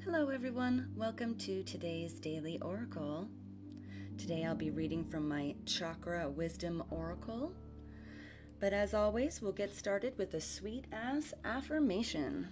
Hello everyone, welcome to today's Daily Oracle. Today I'll be reading from my Chakra Wisdom Oracle. But as always, we'll get started with a sweet-ass affirmation.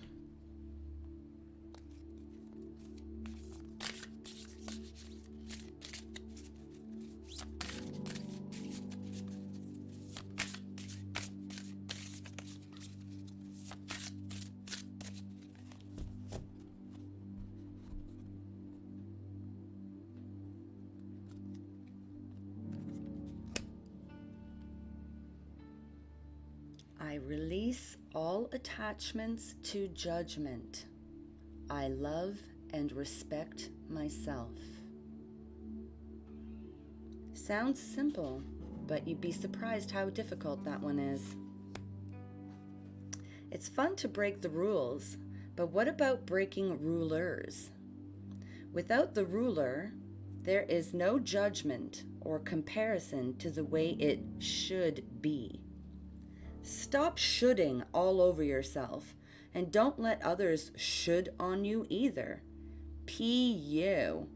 I release all attachments to judgment. I love and respect myself. Sounds simple, but you'd be surprised how difficult that one is. It's fun to break the rules, but what about breaking rulers? Without the ruler, there is no judgment or comparison to the way it should be. Stop shoulding all over yourself, and don't let others should on you either. P.U.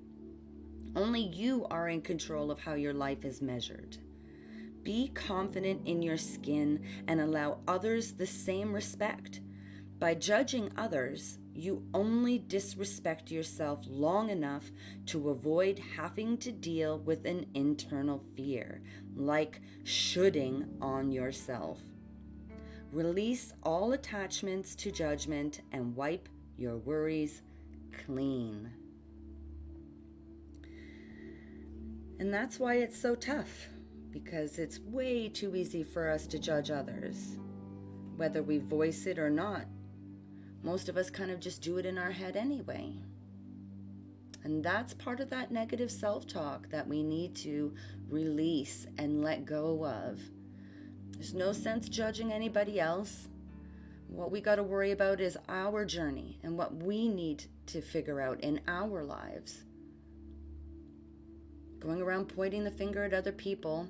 Only you are in control of how your life is measured. Be confident in your skin and allow others the same respect. By judging others, you only disrespect yourself long enough to avoid having to deal with an internal fear, like shoulding on yourself. Release all attachments to judgment and wipe your worries clean. And that's why it's so tough, because it's way too easy for us to judge others, whether we voice it or not. Most of us kind of just do it in our head anyway. And that's part of that negative self-talk that we need to release and let go of. There's no sense judging anybody else. What we got to worry about is our journey and what we need to figure out in our lives. Going around pointing the finger at other people,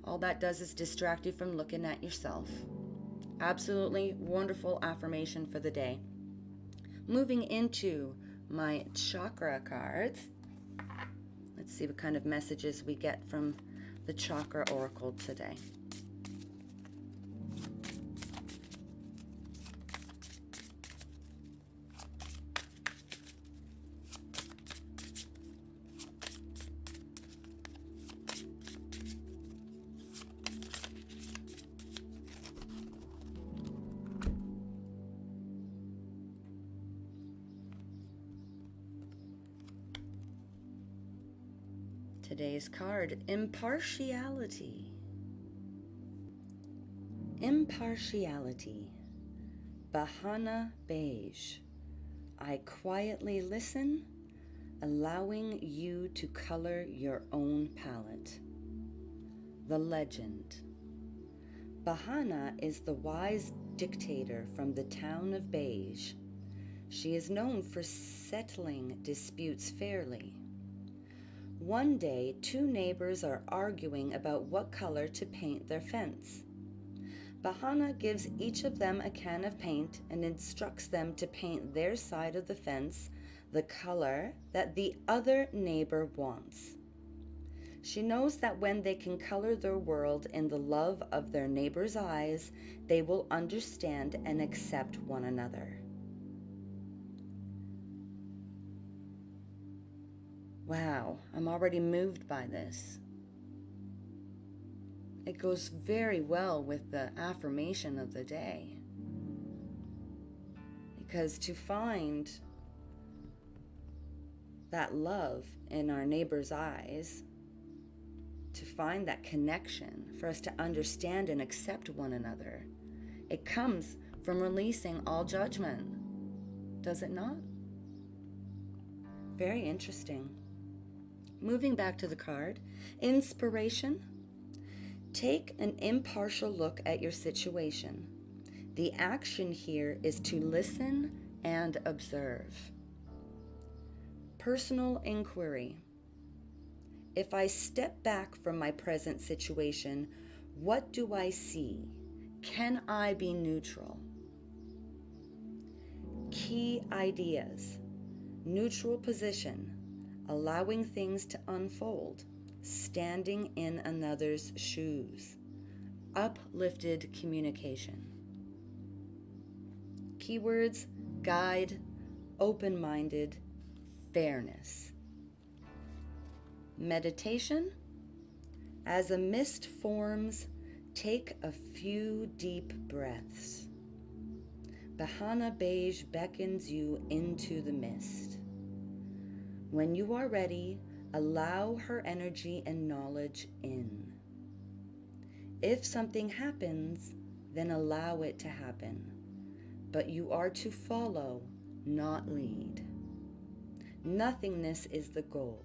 all that does is distract you from looking at yourself. Absolutely wonderful affirmation for the day. Moving into my chakra cards. Let's see what kind of messages we get from the Chakra Oracle today. Today's card, impartiality. Impartiality. Bahana beige. I quietly listen, allowing you to color your own palette. The legend. Bahana is the wise dictator from the town of Beige. She is known for settling disputes fairly. One day, two neighbors are arguing about what color to paint their fence. Bahana gives each of them a can of paint and instructs them to paint their side of the fence the color that the other neighbor wants. She knows that when they can color their world in the love of their neighbor's eyes, they will understand and accept one another. Wow, I'm already moved by this. It goes very well with the affirmation of the day. Because to find that love in our neighbor's eyes, to find that connection, for us to understand and accept one another, it comes from releasing all judgment. Does it not? Very interesting. Moving back to the card, inspiration. Take an impartial look at your situation. The action here is to listen and observe. Personal inquiry. If I step back from my present situation, what do I see? Can I be neutral? Key ideas. neutral position, allowing things to unfold, standing in another's shoes, uplifted communication. Keywords: guide, open-minded, fairness. Meditation: as a mist forms, take a few deep breaths. Bahana Beige beckons you into the mist. When you are ready, allow her energy and knowledge in. If something happens, then allow it to happen. But you are to follow, not lead. Nothingness is the goal.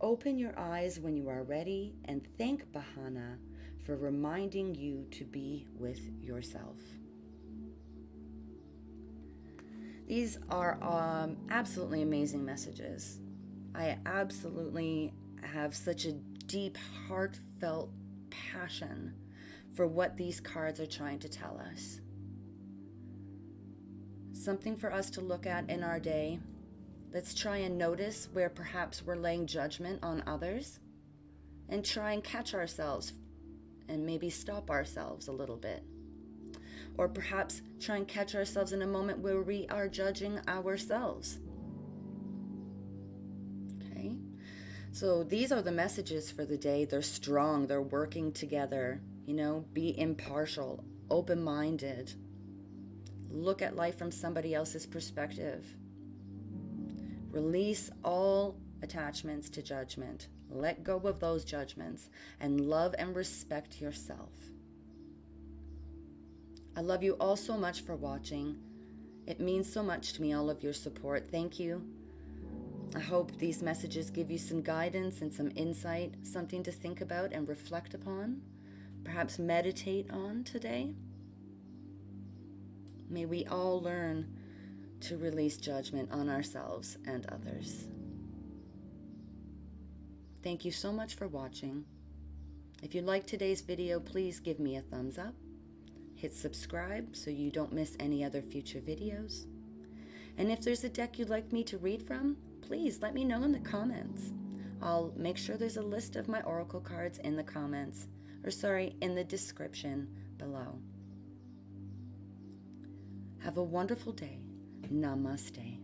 Open your eyes when you are ready and thank Bahana for reminding you to be with yourself. These are absolutely amazing messages. I absolutely have such a deep, heartfelt passion for what these cards are trying to tell us. Something for us to look at in our day. Let's try and notice where perhaps we're laying judgment on others, and try and catch ourselves and maybe stop ourselves a little bit. Or perhaps try and catch ourselves in a moment where we are judging ourselves. Okay? So these are the messages for the day. They're strong. They're working together. Be impartial, open-minded. Look at life from somebody else's perspective. Release all attachments to judgment. Let go of those judgments and love and respect yourself. I love you all so much for watching. It means so much to me, all of your support. Thank you. I hope these messages give you some guidance and some insight, something to think about and reflect upon, perhaps meditate on today. May we all learn to release judgment on ourselves and others. Thank you so much for watching. If you liked today's video, please give me a thumbs up. Hit subscribe so you don't miss any other future videos. And if there's a deck you'd like me to read from, please let me know in the comments. I'll make sure there's a list of my oracle cards in the comments, in the description below. Have a wonderful day. Namaste.